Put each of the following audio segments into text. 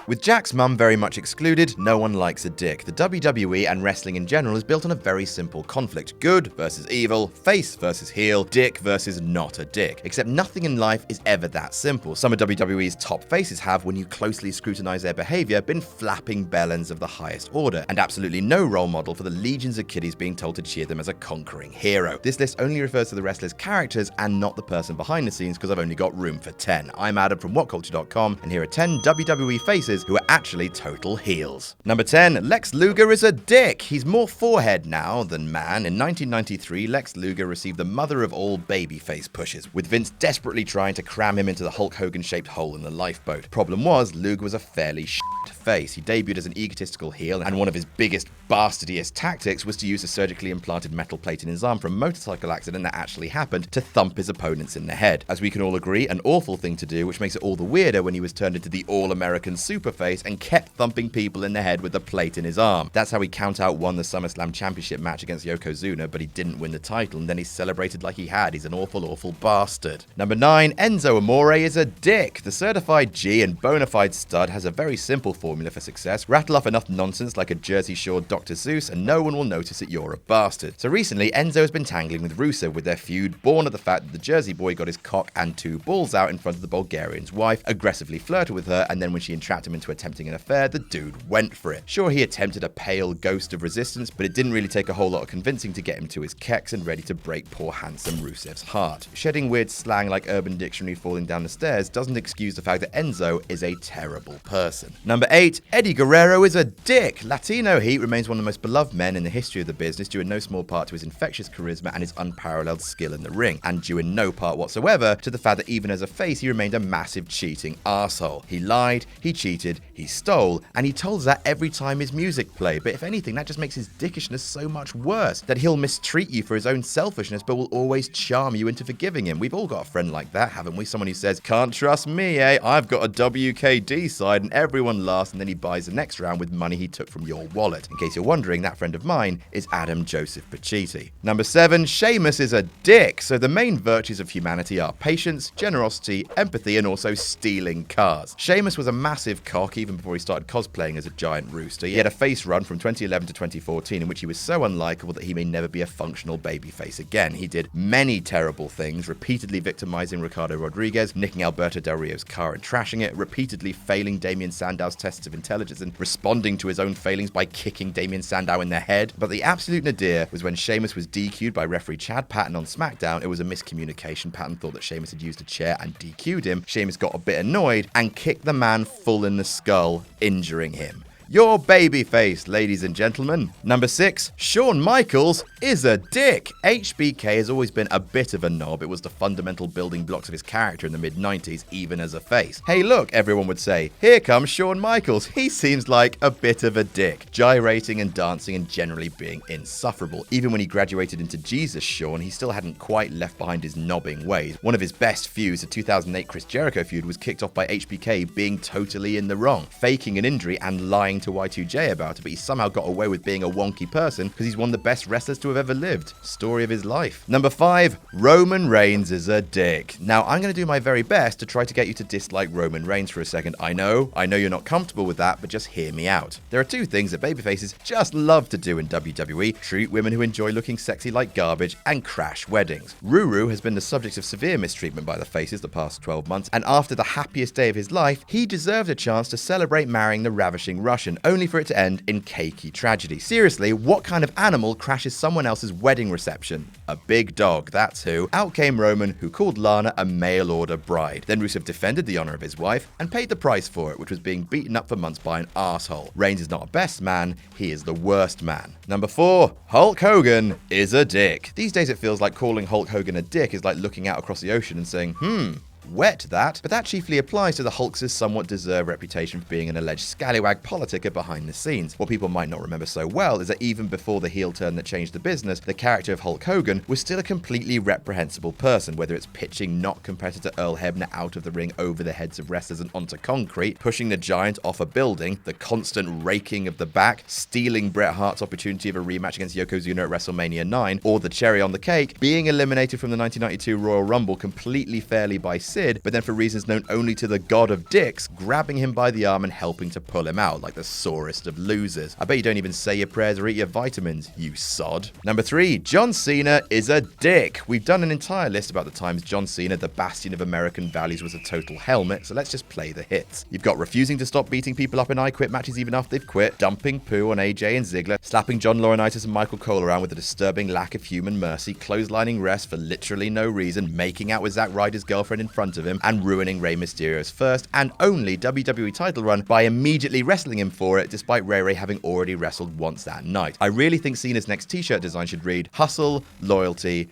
With Jack's mum very much excluded, no one likes a dick. The WWE and wrestling in general is built on a very simple conflict. Good versus evil, face versus heel, dick versus not a dick. Except nothing in life is ever that simple. Some of WWE's top faces have, when you closely scrutinize their behavior, been flapping bellends of the highest order, and absolutely no role model for the legions of kiddies being told to cheer them as a conquering hero. This list only refers to the wrestlers' characters and not the person behind the scenes, because I've only got room for 10. I'm Adam from WhatCulture.com, and here are 10 WWE faces who are actually total heels. Number 10, Lex Luger is a dick. He's more forehead now than man. In 1993, Lex Luger received the mother of all babyface pushes, with Vince desperately trying to cram him into the Hulk Hogan-shaped hole in the lifeboat. Problem was, Luger was a fairly face. He debuted as an egotistical heel, and one of his biggest bastardiest tactics was to use a surgically implanted metal plate in his arm from a motorcycle accident that actually happened to thump his opponents in the head. As we can all agree, an awful thing to do, which makes it all the weirder when he was turned into the all-American superface and kept thumping people in the head with the plate in his arm. That's how he count-out won the SummerSlam Championship match against Yokozuna, but he didn't win the title, and then he celebrated like he had. He's an awful, awful bastard. Number 9, Enzo Amore is a dick. The certified G and bona fide stud has a very simple formula for success. Rattle off enough nonsense like a Jersey Shore Dr. Seuss, and no one will notice that you're a bastard. So recently, Enzo has been tangling with Rusev with their feud, born of the fact that the Jersey boy got his cock and 2 balls out in front of the Bulgarian's wife, aggressively flirted with her, and then when she entrapped him into attempting an affair, the dude went for it. Sure, he attempted a pale ghost of resistance, but it didn't really take a whole lot of convincing to get him to his keks and ready to break poor handsome Rusev's heart. Shedding weird slang like Urban Dictionary falling down the stairs doesn't excuse the fact that Enzo is a terrible person. Number 8, Eddie Guerrero is a dick. Latino Heat remains one of the most beloved men in the history of the business, due in no small part to his infectious charisma and his unparalleled skill in the ring, and due in no part whatsoever to the fact that even as a face he remained a massive cheating arsehole. He lied, he cheated, he stole, and he told us that every time his music played, but if anything that just makes his dickishness so much worse, that he'll mistreat you for his own selfishness but will always charm you into forgiving him. We've all got a friend like that, haven't we? Someone who says, "Can't trust me, eh? I've got a WKD side," and everyone laughs, and then he buys the next round with money he took from your wallet. In case you're wondering, that friend of mine is Adam Joseph Pacitti. Number 7, Sheamus is a dick. So the main virtues of humanity are patience, generosity, empathy, and also stealing cars. Sheamus was a massive cock even before he started cosplaying as a giant rooster. He had a face run from 2011 to 2014 in which he was so unlikable that he may never be a functional babyface again. He did many terrible things, repeatedly victimizing Ricardo Rodriguez, nicking Alberto Del Rio's car and trashing it, repeatedly failing Damien Sandow's tests of intelligence and responding to his own failings by kicking Damien Sandow in the head. But the absolute nadir was when Sheamus was DQ'd by referee Chad Patton on SmackDown. It was a miscommunication. Patton thought that Sheamus had used a chair and DQ'd him. Sheamus got a bit annoyed and kicked the man full in the skull, injuring him. Your babyface, ladies and gentlemen. Number 6, Shawn Michaels is a dick. HBK has always been a bit of a knob. It was the fundamental building blocks of his character in the mid-90s, even as a face. Hey look, everyone would say, here comes Shawn Michaels. He seems like a bit of a dick, gyrating and dancing and generally being insufferable. Even when he graduated into Jesus Shawn, he still hadn't quite left behind his knobbing ways. One of his best feuds, the 2008 Chris Jericho feud, was kicked off by HBK being totally in the wrong, faking an injury and lying to Y2J about it, but he somehow got away with being a wonky person because he's one of the best wrestlers to have ever lived. Story of his life. Number 5, Roman Reigns is a dick. Now, I'm going to do my very best to try to get you to dislike Roman Reigns for a second. I know you're not comfortable with that, but just hear me out. There are 2 things that babyfaces just love to do in WWE: treat women who enjoy looking sexy like garbage and crash weddings. Ruru has been the subject of severe mistreatment by the faces the past 12 months, and after the happiest day of his life, he deserved a chance to celebrate marrying the ravishing Russian, only for it to end in cakey tragedy. Seriously, what kind of animal crashes someone else's wedding reception? A big dog, that's who. Out came Roman, who called Lana a mail-order bride. Then Rusev defended the honor of his wife and paid the price for it, which was being beaten up for months by an arsehole. Reigns is not a best man, he is the worst man. Number 4, Hulk Hogan is a dick. These days it feels like calling Hulk Hogan a dick is like looking out across the ocean and saying, wet that, but that chiefly applies to the Hulk's somewhat deserved reputation for being an alleged scallywag politica behind the scenes. What people might not remember so well is that even before the heel turn that changed the business, the character of Hulk Hogan was still a completely reprehensible person, whether it's pitching not competitor Earl Hebner out of the ring over the heads of wrestlers and onto concrete, pushing the Giant off a building, the constant raking of the back, stealing Bret Hart's opportunity of a rematch against Yokozuna at WrestleMania 9, or the cherry on the cake, being eliminated from the 1992 Royal Rumble completely fairly by Sid, but then for reasons known only to the god of dicks, grabbing him by the arm and helping to pull him out, like the sorest of losers. I bet you don't even say your prayers or eat your vitamins, you sod. Number 3, John Cena is a dick. We've done an entire list about the times John Cena, the bastion of American values, was a total helmet, so let's just play the hits. You've got refusing to stop beating people up in I Quit matches even after they've quit, dumping poo on AJ and Ziggler, slapping John Laurinaitis and Michael Cole around with a disturbing lack of human mercy, clotheslining refs for literally no reason, making out with Zack Ryder's girlfriend in front of him, and ruining Rey Mysterio's first and only WWE title run by immediately wrestling him for it, despite Ray having already wrestled once that night. I really think Cena's next t-shirt design should read, hustle, loyalty,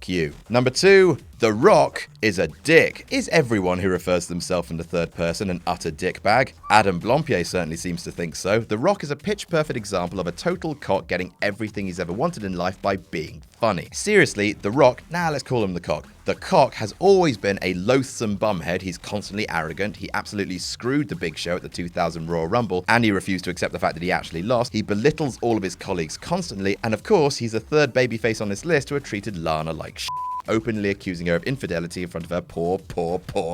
you. Number 2, The Rock is a dick. Is everyone who refers to themselves in the third person an utter dickbag? Adam Blompier certainly seems to think so. The Rock is a pitch-perfect example of a total cock getting everything he's ever wanted in life by being funny. Seriously, The Rock, let's call him the cock. The cock has always been a loathsome bumhead. He's constantly arrogant. He absolutely screwed the Big Show at the 2000 Royal Rumble, and he refused to accept the fact that he actually lost. He belittles all of his colleagues constantly, and of course, he's the third babyface on this list who have treated Lana like shit, openly accusing her of infidelity in front of her poor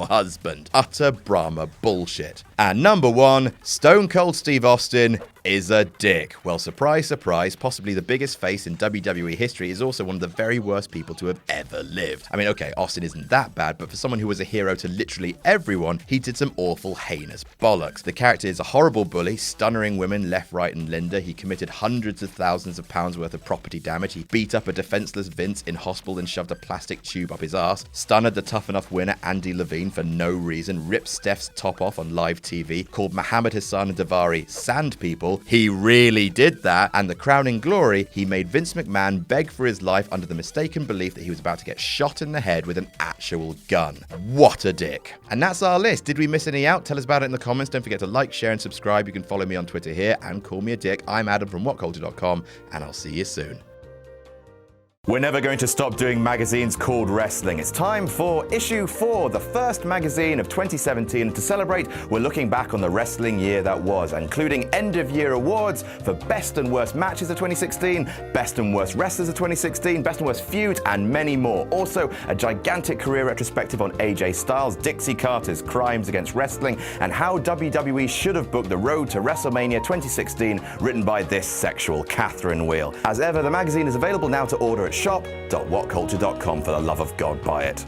husband. Utter Brahma bullshit. And number 1, Stone Cold Steve Austin is a dick. Well, surprise, surprise, possibly the biggest face in WWE history is also one of the very worst people to have ever lived. I mean, okay, Austin isn't that bad, but for someone who was a hero to literally everyone, he did some awful, heinous bollocks. The character is a horrible bully, stunnering women left, right, and Linda. He committed hundreds of thousands of pounds worth of property damage. He beat up a defenseless Vince in hospital and shoved a plastic tube up his ass, stunned the Tough Enough winner Andy Levine for no reason, ripped Steph's top off on live TV, called Muhammad Hassan and Davari sand people. He really did that, and the crowning glory, he made Vince McMahon beg for his life under the mistaken belief that he was about to get shot in the head with an actual gun. What a dick. And that's our list. Did we miss any out? Tell us about it in the comments. Don't forget to like, share, and subscribe. You can follow me on Twitter here and call me a dick. I'm Adam from WhatCulture.com, and I'll see you soon. We're never going to stop doing magazines called wrestling. It's time for issue 4, the first magazine of 2017. And to celebrate, we're looking back on the wrestling year that was, including end-of-year awards for best and worst matches of 2016, best and worst wrestlers of 2016, best and worst feuds, and many more. Also, a gigantic career retrospective on AJ Styles, Dixie Carter's crimes against wrestling, and how WWE should have booked the road to WrestleMania 2016, written by this sexual Catherine Wheel. As ever, the magazine is available now to order at shop.whatculture.com. For the love of God, buy it.